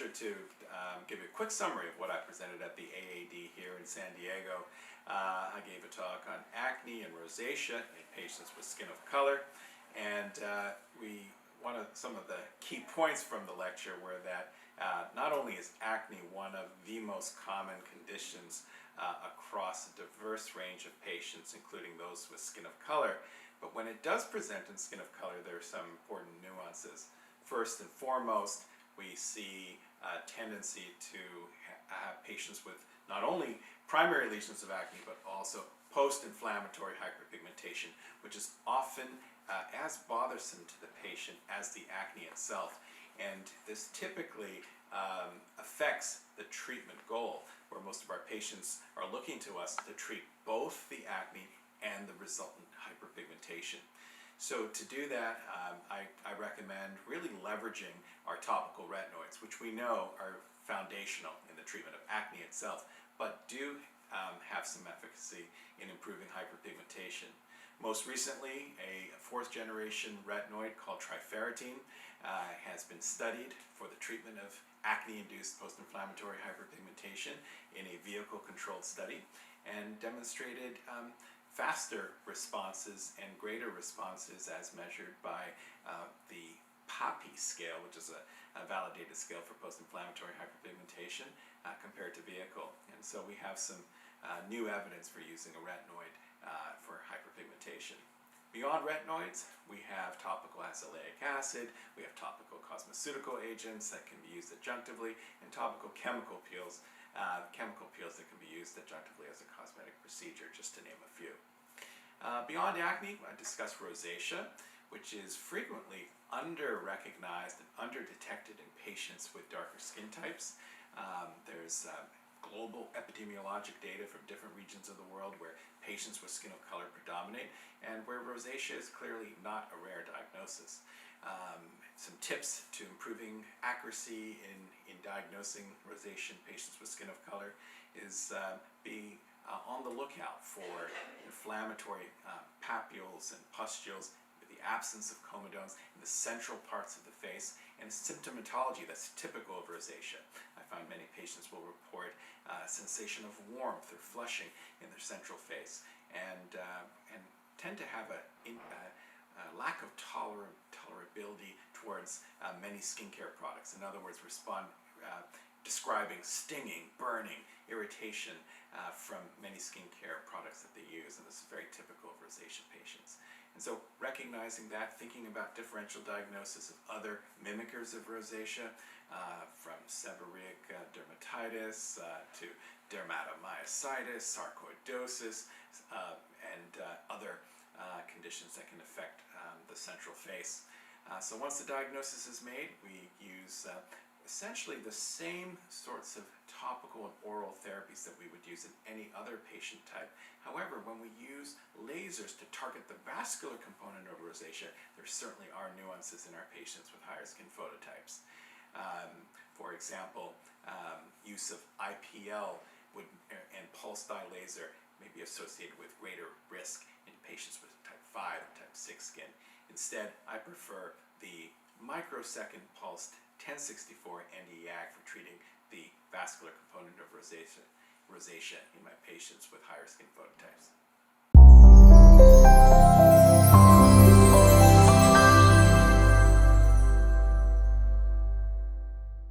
pleasure to give you a quick summary of what I presented at the AAD here in San Diego. I gave a talk on acne and rosacea in patients with skin of color, and some of the key points from the lecture were that not only is acne one of the most common conditions across a diverse range of patients, including those with skin of color, but when it does present in skin of color, there are some important nuances. First and foremost, we see a tendency to have patients with not only primary lesions of acne, but also post-inflammatory hyperpigmentation, which is often as bothersome to the patient as the acne itself. And this typically affects the treatment goal, where most of our patients are looking to us to treat both the acne and the resultant hyperpigmentation. So to do that, I recommend really leveraging our topical retinoids, which we know are foundational in the treatment of acne itself, but do have some efficacy in improving hyperpigmentation. Most recently, a fourth generation retinoid called trifarotene has been studied for the treatment of acne-induced post-inflammatory hyperpigmentation in a vehicle-controlled study and demonstrated faster responses and greater responses as measured by the PAPI scale, which is a validated scale for post-inflammatory hyperpigmentation compared to vehicle. And so we have some new evidence for using a retinoid for hyperpigmentation. Beyond retinoids, we have topical azelaic acid, we have topical cosmeceutical agents that can be used adjunctively, and topical chemical peels that can be used adjunctively as a cosmetic procedure, just to name a few. Beyond acne, I discussed rosacea, which is frequently under-recognized and under-detected in patients with darker skin types. There's global epidemiologic data from different regions of the world where patients with skin of color predominate, and where rosacea is clearly not a rare diagnosis. Some tips to improving accuracy in diagnosing rosacea in patients with skin of color is be on the lookout for inflammatory papules and pustules, the absence of comedones in the central parts of the face, and symptomatology that's typical of rosacea. I find many patients will report a sensation of warmth or flushing in their central face, and tend to have a lack of tolerability towards many skincare products. In other words, describing stinging, burning, irritation from many skincare products that they use, and this is very typical of rosacea patients. And so recognizing that, thinking about differential diagnosis of other mimickers of rosacea, from seborrheic dermatitis to dermatomyositis, sarcoidosis, and other conditions that can affect the central face. So once the diagnosis is made, we use essentially the same sorts of topical and oral therapies that we would use in any other patient type. However, when we use lasers to target the vascular component of rosacea, there certainly are nuances in our patients with higher skin phototypes. For example, use of IPL and pulse dye laser may be associated with greater risk in patients with type 5 and type 6 skin. Instead, I prefer the microsecond pulsed 1064 Nd:YAG for treating the vascular component of rosacea in my patients with higher skin phototypes.